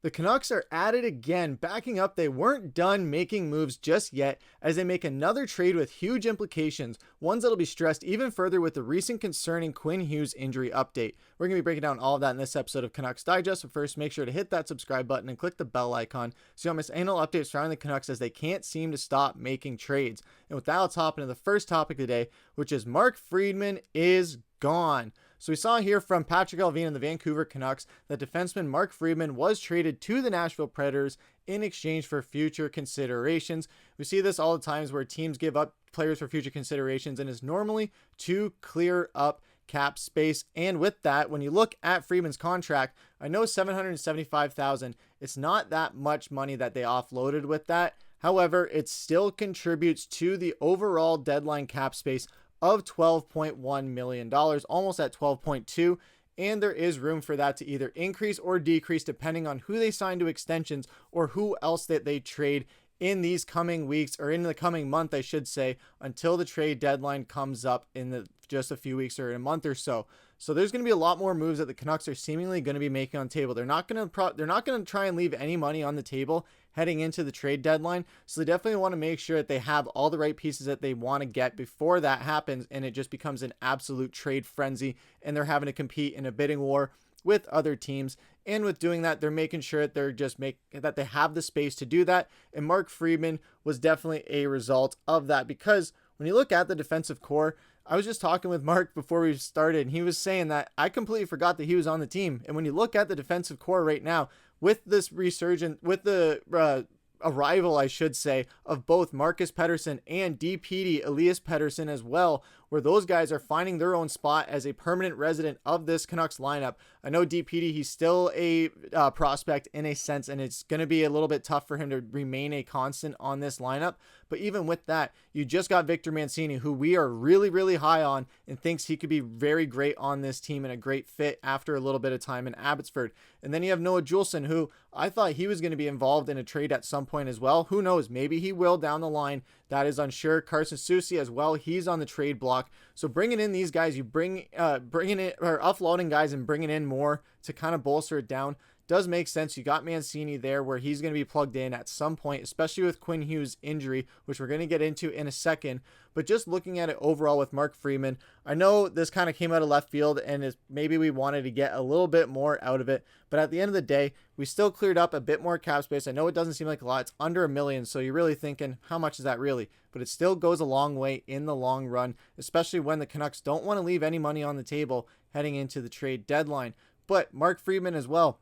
The Canucks are at it again, backing up they weren't done making moves just yet as they make another trade with huge implications, ones that'll be stressed even further with the recent concerning Quinn Hughes injury update. We're going to be breaking down all of that in this episode of Canucks Digest, but first make sure to hit that subscribe button and click the bell icon so you don't miss annual updates surrounding the Canucks as they can't seem to stop making trades. And with that, let's hop into the first topic of the day, which is Mark Friedman is gone. So we saw here from Patrik Allvin and the Vancouver Canucks that defenseman Mark Friedman was traded to the Nashville Predators in exchange for future considerations. We see this all the times where teams give up players for future considerations, and is normally to clear up cap space. And with that, when you look at Friedman's contract, I know $775,000. It's not that much money that they offloaded with that. However, it still contributes to the overall deadline cap space of $12.1 million, almost at 12.2, and there is room for that to either increase or decrease depending on who they sign to extensions or who else that they trade in these coming weeks, or in the coming month, I should say, until the trade deadline comes up in just a few weeks or in a month or so. So there's going to be a lot more moves that the Canucks are seemingly going to be making on the table. They're not going to try and leave any money on the table heading into the trade deadline. So they definitely want to make sure that they have all the right pieces that they want to get before that happens, and it just becomes an absolute trade frenzy and they're having to compete in a bidding war with other teams. And with doing that, they're making sure that that they have the space to do that. And Mark Friedman was definitely a result of that, because when you look at the defensive core, I was just talking with Mark before we started, and he was saying that I completely forgot that he was on the team. And when you look at the defensive core right now, with this resurgence, with the arrival, I should say, of both Marcus Pettersson and DPD Elias Pettersson as well, where those guys are finding their own spot as a permanent resident of this Canucks lineup. I know DPD, he's still a prospect in a sense, and it's going to be a little bit tough for him to remain a constant on this lineup. But even with that, you just got Victor Mancini, who we are really, really high on and thinks he could be very great on this team and a great fit after a little bit of time in Abbotsford. And then you have Noah Juulsen, who I thought he was going to be involved in a trade at some point as well. Who knows? Maybe he will down the line. That is unsure. Carson Soucy as well. He's on the trade block. So bringing in these guys, bringing in or offloading guys and bringing in more to kind of bolster it down does make sense. You got Mancini there where he's going to be plugged in at some point, especially with Quinn Hughes' injury, which we're going to get into in a second. But just looking at it overall with Mark Friedman, I know this kind of came out of left field and maybe we wanted to get a little bit more out of it. But at the end of the day, we still cleared up a bit more cap space. I know it doesn't seem like a lot. It's under $1 million. So you're really thinking, how much is that really? But it still goes a long way in the long run, especially when the Canucks don't want to leave any money on the table heading into the trade deadline. But Mark Friedman as well,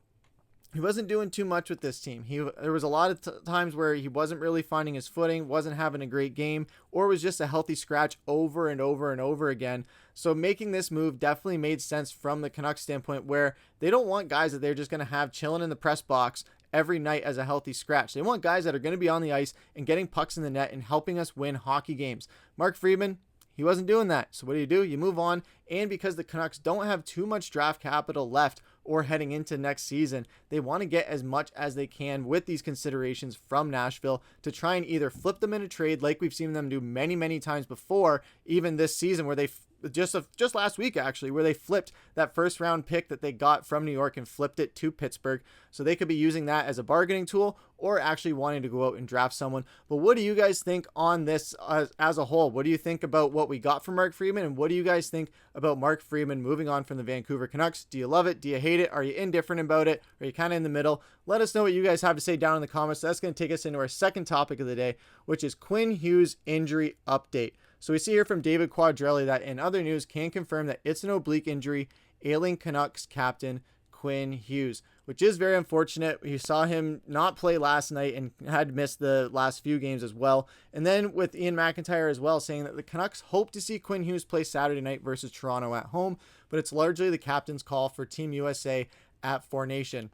he wasn't doing too much with this team. There was a lot of times where he wasn't really finding his footing, wasn't having a great game, or was just a healthy scratch over and over and over again. So making this move definitely made sense from the Canucks standpoint, where they don't want guys that they're just going to have chilling in the press box every night as a healthy scratch. They want guys that are going to be on the ice and getting pucks in the net and helping us win hockey games. Mark Friedman, he wasn't doing that. So what do? You move on. And because the Canucks don't have too much draft capital left or heading into next season, they want to get as much as they can with these considerations from Nashville to try and either flip them in a trade like we've seen them do many, many times before, even this season, where they just last week actually, where they flipped that first round pick that they got from New York and flipped it to Pittsburgh. So they could be using that as a bargaining tool or actually wanting to go out and draft someone. But what do you guys think on this as a whole? What do you think about what we got from Mark Friedman? And what do you guys think about Mark Friedman moving on from the Vancouver Canucks? Do you love it? Do you hate it? Are you indifferent about it? Are you kind of in the middle? Let us know what you guys have to say down in the comments. That's going to take us into our second topic of the day, which is Quinn Hughes injury update. So we see here from David Quadrelli that in other news can confirm that it's an oblique injury ailing Canucks captain Quinn Hughes, which is very unfortunate. We saw him not play last night and had missed the last few games as well. And then with Ian McIntyre as well saying that the Canucks hope to see Quinn Hughes play Saturday night versus Toronto at home, but it's largely the captain's call for Team USA at Four Nation.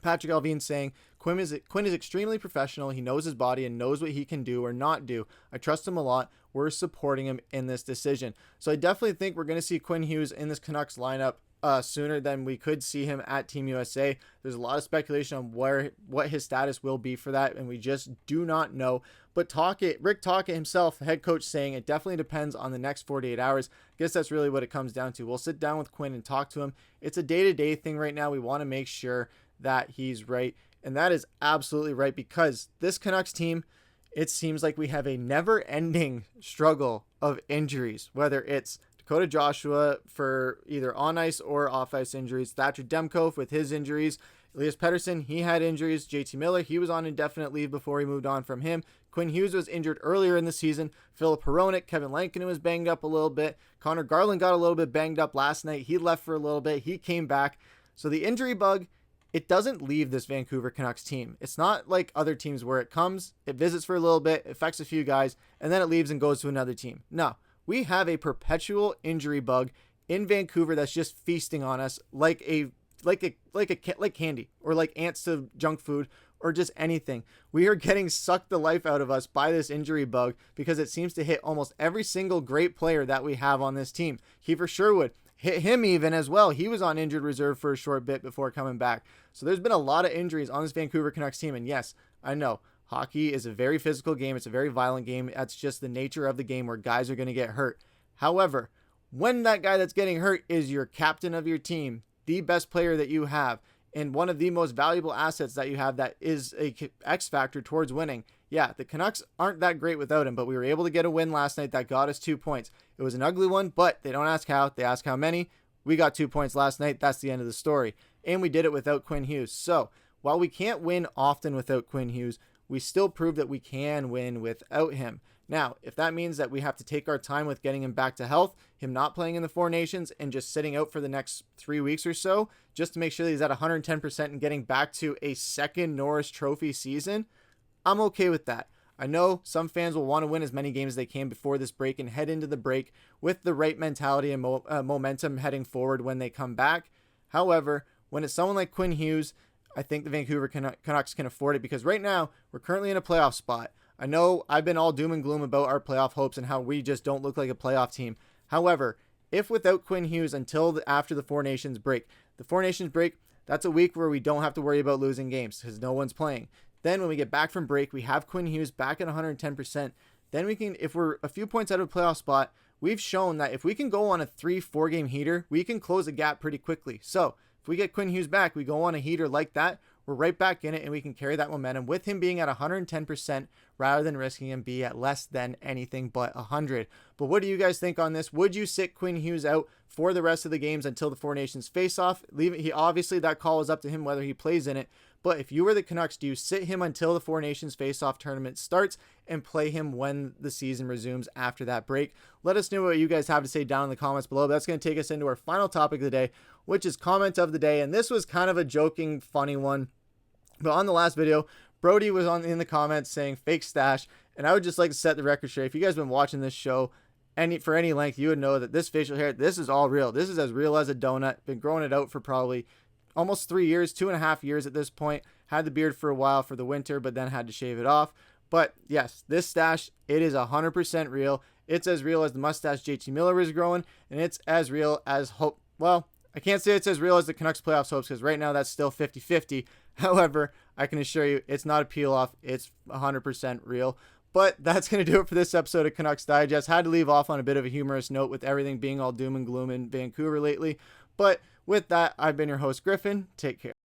Patrik Allvin saying, Quinn is extremely professional. He knows his body and knows what he can do or not do. I trust him a lot. We're supporting him in this decision. So I definitely think we're going to see Quinn Hughes in this Canucks lineup sooner than we could see him at Team USA. There's a lot of speculation on what his status will be for that, and we just do not know. But Rick Tocchet himself, head coach, saying it definitely depends on the next 48 hours. I guess that's really what it comes down to. We'll sit down with Quinn and talk to him. It's a day-to-day thing right now. We want to make sure that he's right. And that is absolutely right, because this Canucks team, it seems like we have a never-ending struggle of injuries, whether it's Dakota Joshua for either on-ice or off-ice injuries, Thatcher Demko with his injuries, Elias Pettersson, he had injuries, JT Miller, he was on indefinite leave before he moved on from him, Quinn Hughes was injured earlier in the season, Filip Hronek, Kevin Lankinen was banged up a little bit, Connor Garland got a little bit banged up last night, he left for a little bit, he came back. So the injury bug, it doesn't leave this Vancouver Canucks team. It's not like other teams where it comes, it visits for a little bit, affects a few guys, and then it leaves and goes to another team. No, we have a perpetual injury bug in Vancouver that's just feasting on us like candy, or like ants to junk food, or just anything. We are getting sucked the life out of us by this injury bug because it seems to hit almost every single great player that we have on this team. Kiefer Sherwood, hit him even as well. He was on injured reserve for a short bit before coming back. So there's been a lot of injuries on this Vancouver Canucks team. And yes, I know hockey is a very physical game. It's a very violent game. That's just the nature of the game where guys are going to get hurt. However, when that guy that's getting hurt is your captain of your team, the best player that you have, and one of the most valuable assets that you have that is a X factor towards winning. Yeah, the Canucks aren't that great without him, but we were able to get a win last night that got us 2 points. It was an ugly one, but they don't ask how, they ask how many. We got 2 points last night. That's the end of the story. And we did it without Quinn Hughes. So while we can't win often without Quinn Hughes, we still prove that we can win without him. Now, if that means that we have to take our time with getting him back to health, him not playing in the Four Nations, and just sitting out for the next 3 weeks or so, just to make sure that he's at 110% and getting back to a second Norris Trophy season, I'm okay with that. I know some fans will want to win as many games as they can before this break and head into the break with the right mentality and momentum heading forward when they come back. However, when it's someone like Quinn Hughes, I think the Vancouver Canucks can afford it, because right now we're currently in a playoff spot. I know I've been all doom and gloom about our playoff hopes and how we just don't look like a playoff team. However, if without Quinn Hughes until after the Four Nations break, that's a week where we don't have to worry about losing games because no one's playing. Then when we get back from break, we have Quinn Hughes back at 110%. Then we can, if we're a few points out of a playoff spot, we've shown that if we can go on a 3-4 game heater, we can close the gap pretty quickly. So if we get Quinn Hughes back, we go on a heater like that, we're right back in it, and we can carry that momentum with him being at 110% rather than risking him be at less than anything but 100. But what do you guys think on this? Would you sit Quinn Hughes out for the rest of the games until the Four Nations face-off? Obviously, that call is up to him whether he plays in it. But if you were the Canucks, do you sit him until the Four Nations face-off tournament starts and play him when the season resumes after that break? Let us know what you guys have to say down in the comments below. That's going to take us into our final topic of the day, which is comment of the day. And this was kind of a joking, funny one. But on the last video, Brody was in the comments saying fake stash, and I would just like to set the record straight. If you guys have been watching this show for any length, you would know that this facial hair, this is all real. This is as real as a donut. Been growing it out for probably almost 3 years, 2.5 years at this point. Had the beard for a while for the winter, but then had to shave it off. But yes, this stash, it is 100% real. It's as real as the mustache JT Miller is growing, and it's as real as hope. Well, I can't say it's as real as the Canucks playoffs hopes, because right now that's still 50-50. However, I can assure you it's not a peel off. It's 100% real. But that's going to do it for this episode of Canucks Digest. Had to leave off on a bit of a humorous note with everything being all doom and gloom in Vancouver lately. But with that, I've been your host, Griffin. Take care.